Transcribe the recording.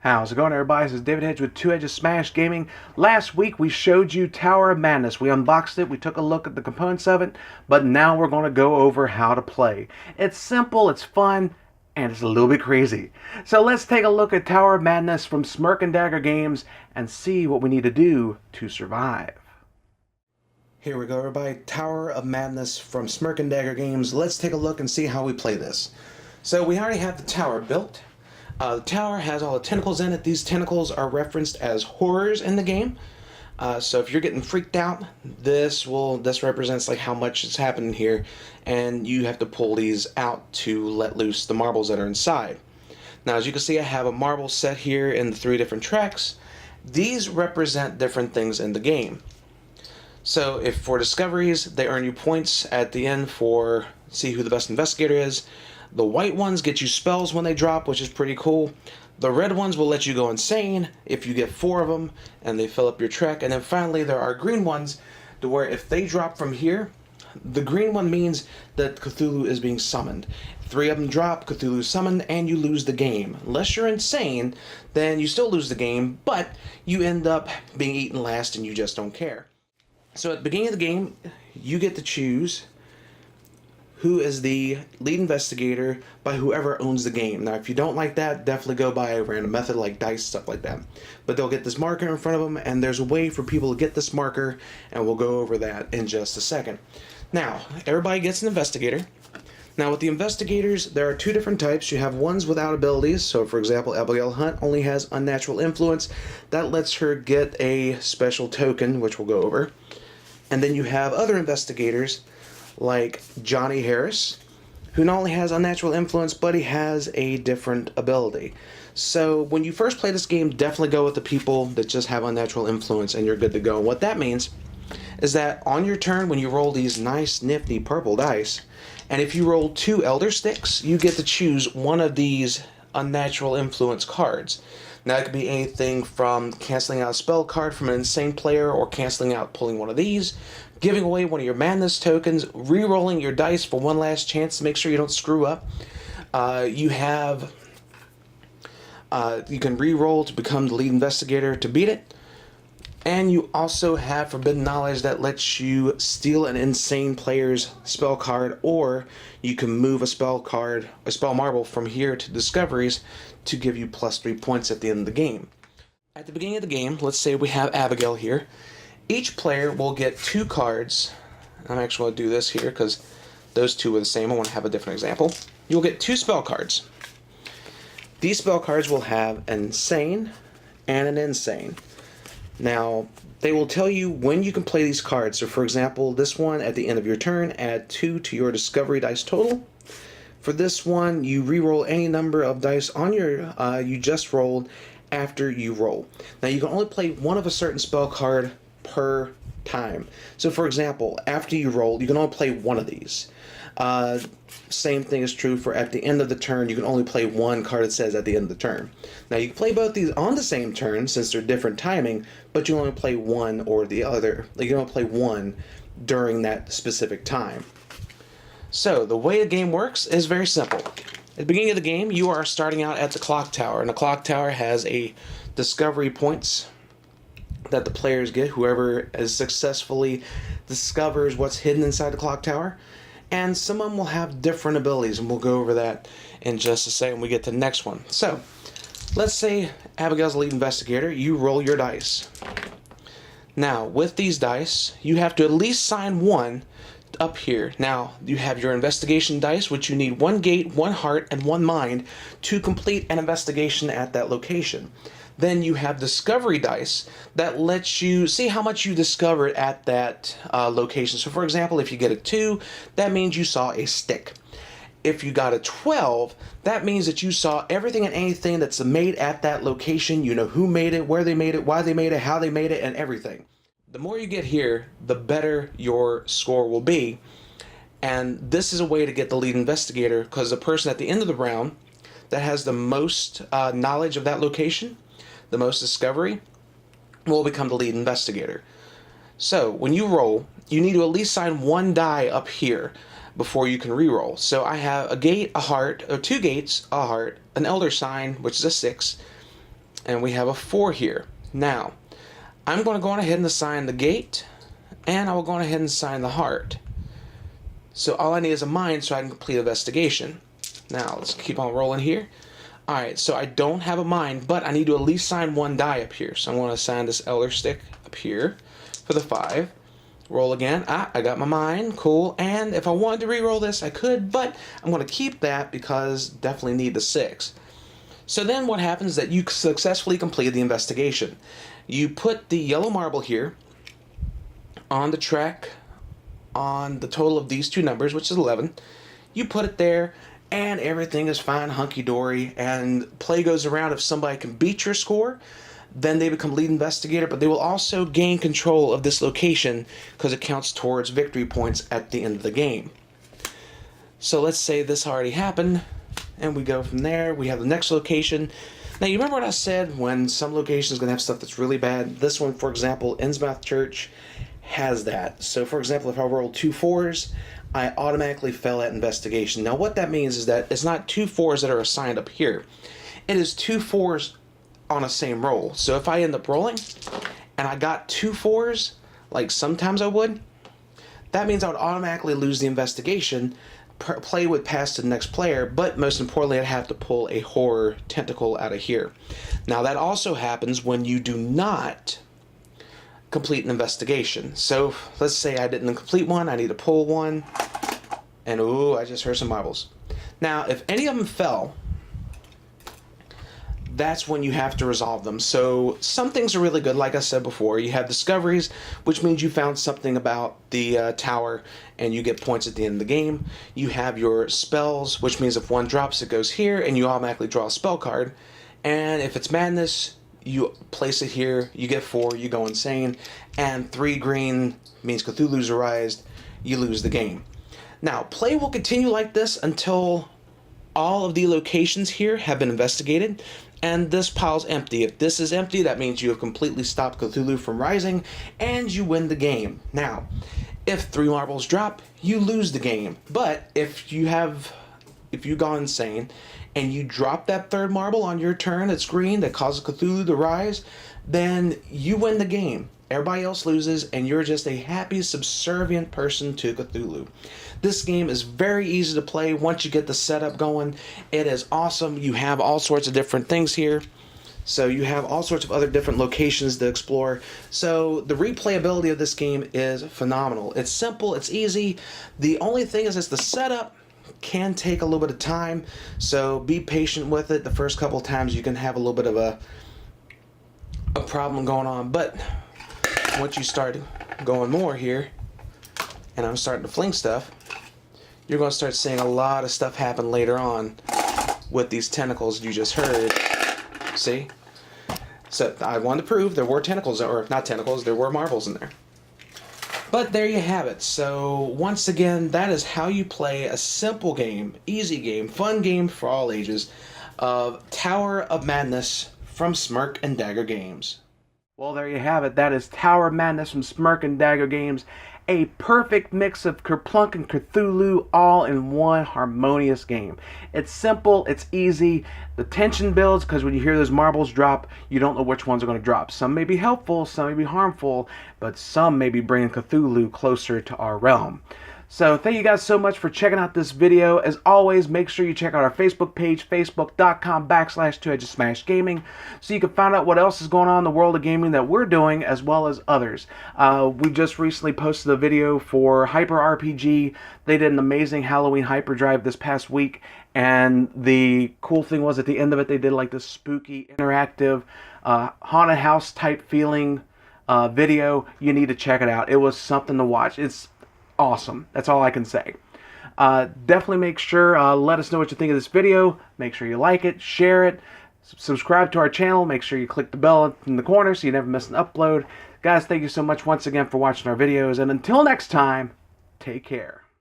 How's it going, everybody? This is David Hedge with Two Edges Smash Gaming. Last week we showed you Tower of Madness. We unboxed it, we took a look at the components of it, but now we're going to go over how to play. It's simple, it's fun, and it's a little bit crazy. So let's take a look at Tower of Madness from Smirk and Dagger Games and see what we need to do to survive. Here we go, everybody. Tower of Madness from Smirk and Dagger Games. Let's take a look and see how we play this. So we already have the tower built. The tower has all the tentacles in it. These tentacles are referenced as horrors in the game. So if you're getting freaked out, this represents like how much is happening here, and you have to pull these out to let loose the marbles that are inside. Now, as you can see, I have a marble set here in the 3 different tracks. These represent different things in the game. So if for discoveries, they earn you points at the end for see who the best investigator is. The white ones get you spells when they drop, which is pretty cool. The red ones will let you go insane if you get 4 of them and they fill up your track. And then finally there are green ones to where if they drop from here, the green one means that Cthulhu is being summoned. 3 of them drop, Cthulhu summoned, and you lose the game. Unless you're insane, then you still lose the game, but you end up being eaten last and you just don't care. So at the beginning of the game, you get to choose who is the lead investigator by whoever owns the game. Now, if you don't like that, definitely go by a random method like dice, stuff like that. But they'll get this marker in front of them, and there's a way for people to get this marker, and we'll go over that in just a second. Now, everybody gets an investigator. Now, with the investigators, there are 2 different types. You have ones without abilities. So, for example, Abigail Hunt only has unnatural influence. That lets her get a special token, which we'll go over. And then you have other investigators like Johnny Harris, who not only has unnatural influence, but he has a different ability. So when you first play this game, definitely go with the people that just have unnatural influence and you're good to go. What that means is that on your turn, when you roll these nice nifty purple dice, and if you roll 2 Elder Sticks, you get to choose one of these unnatural influence cards. Now, it could be anything from canceling out a spell card from an insane player or canceling out pulling one of these, giving away one of your madness tokens, re-rolling your dice for one last chance to make sure you don't screw up. You can re-roll to become the lead investigator to beat it. And you also have Forbidden Knowledge that lets you steal an insane player's spell card, or you can move a spell marble from here to discoveries to give you +3 points at the end of the game. At the beginning of the game, let's say we have Abigail here. Each player will get 2 cards. I'm actually going to do this here because those 2 are the same. I want to have a different example. You'll get 2 spell cards. These spell cards will have an insane and an insane. Now, they will tell you when you can play these cards. So, for example, this one, at the end of your turn, add 2 to your discovery dice total. For this one, you re-roll any number of dice on your you just rolled after you roll. Now, you can only play one of a certain spell card per time. So, for example, after you roll, you can only play one of these. Same thing is true for at the end of the turn. You can only play one card that says at the end of the turn. Now, you can play both these on the same turn since they're different timing, but you only play one or the other. Like, you only play one during that specific time. So, the way the game works is very simple. At the beginning of the game, you are starting out at the clock tower, and the clock tower has a discovery points that the players get, whoever as successfully discovers what's hidden inside the clock tower. And some of them will have different abilities, and we'll go over that in just a second when we get to the next one. So, let's say Abigail's the lead investigator. You roll your dice. Now, with these dice, you have to at least sign 1 up here. Now, you have your investigation dice, which you need 1 gate, 1 heart, and 1 mind to complete an investigation at that location. Then you have discovery dice that lets you see how much you discovered at that location. So, for example, if you get a 2, that means you saw a stick. If you got a 12, that means that you saw everything and anything that's made at that location. You know who made it, where they made it, why they made it, how they made it, and everything. The more you get here, the better your score will be. And this is a way to get the lead investigator, because the person at the end of the round that has the most knowledge of that location, the most discovery, will become the lead investigator. So when you roll, you need to at least sign 1 die up here before you can re-roll. So I have a gate, a heart, or 2 gates, a heart, an elder sign, which is a 6, and we have a 4 here. Now, I'm going to go on ahead and assign the gate, and I will go on ahead and assign the heart. So all I need is a mine so I can complete investigation. Now, let's keep on rolling here. Alright, so I don't have a mine, but I need to at least assign 1 die up here. So I'm going to assign this elder stick up here for the 5. Roll again. I got my mine. Cool. And if I wanted to re-roll this, I could, but I'm going to keep that because definitely need the 6. So then what happens is that you successfully completed the investigation. You put the yellow marble here on the track on the total of these 2 numbers, which is 11. You put it there, and everything is fine, hunky-dory, and play goes around. If somebody can beat your score, then they become lead investigator, but they will also gain control of this location because it counts towards victory points at the end of the game. So let's say this already happened, and we go from there. We have the next location. Now, you remember what I said when some locations are going to have stuff that's really bad? This one, for example, Innsmouth Church, has that. So, for example, if I roll 2 4s, I automatically fail at investigation. Now, what that means is that it's not 2 4s that are assigned up here. It is 2 4s on a same roll. So if I end up rolling and I got 2 4s, like sometimes I would, that means I would automatically lose the investigation. Play would pass to the next player, but most importantly, I'd have to pull a horror tentacle out of here. Now, that also happens when you do not complete an investigation. So let's say I didn't complete one, I need to pull one, and ooh, I just heard some marbles. Now, if any of them fell, that's when you have to resolve them. So some things are really good, like I said before. You have discoveries, which means you found something about the tower, and you get points at the end of the game. You have your spells, which means if one drops, it goes here, and you automatically draw a spell card. And if it's madness, you place it here, you get 4, you go insane, and 3 green means Cthulhu's arised, you lose the game. Now, play will continue like this until all of the locations here have been investigated, and this pile's empty. If this is empty, that means you have completely stopped Cthulhu from rising, and you win the game. Now, if 3 marbles drop, you lose the game. But if you go insane, and you drop that 3rd marble on your turn that's green that causes Cthulhu to rise, then you win the game. Everybody else loses, and you're just a happy, subservient person to Cthulhu. This game is very easy to play once you get the setup going. It is awesome. You have all sorts of different things here. So you have all sorts of other different locations to explore. So the replayability of this game is phenomenal. It's simple, it's easy. The only thing is the setup can take a little bit of time, so be patient with it. The first couple of times you can have a little bit of a problem going on, but once you start going more here, and I'm starting to fling stuff, you're going to start seeing a lot of stuff happen later on with these tentacles you just heard. See? So I wanted to prove there were tentacles, or not tentacles, there were marbles in there. But there you have it. So once again, that is how you play a simple game, easy game, fun game for all ages of Tower of Madness from Smirk and Dagger Games. Well, there you have it. That is Tower of Madness from Smirk and Dagger Games. A perfect mix of Kerplunk and Cthulhu all in one harmonious game. It's simple, it's easy, the tension builds because when you hear those marbles drop, you don't know which ones are going to drop. Some may be helpful, some may be harmful, but some may be bringing Cthulhu closer to our realm. So thank you guys so much for checking out this video. As always, make sure you check out our Facebook page, facebook.com/2EdgesSmashGaming, so you can find out what else is going on in the world of gaming that we're doing, as well as others. We just recently posted a video for Hyper RPG. They did an amazing Halloween hyperdrive this past week, and the cool thing was at the end of it, they did like this spooky, interactive, haunted house type feeling video. You need to check it out. It was something to watch. It's awesome. That's all I can say. Definitely make sure, let us know what you think of this video. Make sure you like it, share it, subscribe to our channel. Make sure you click the bell in the corner so you never miss an upload. Guys, thank you so much once again for watching our videos, and until next time, take care.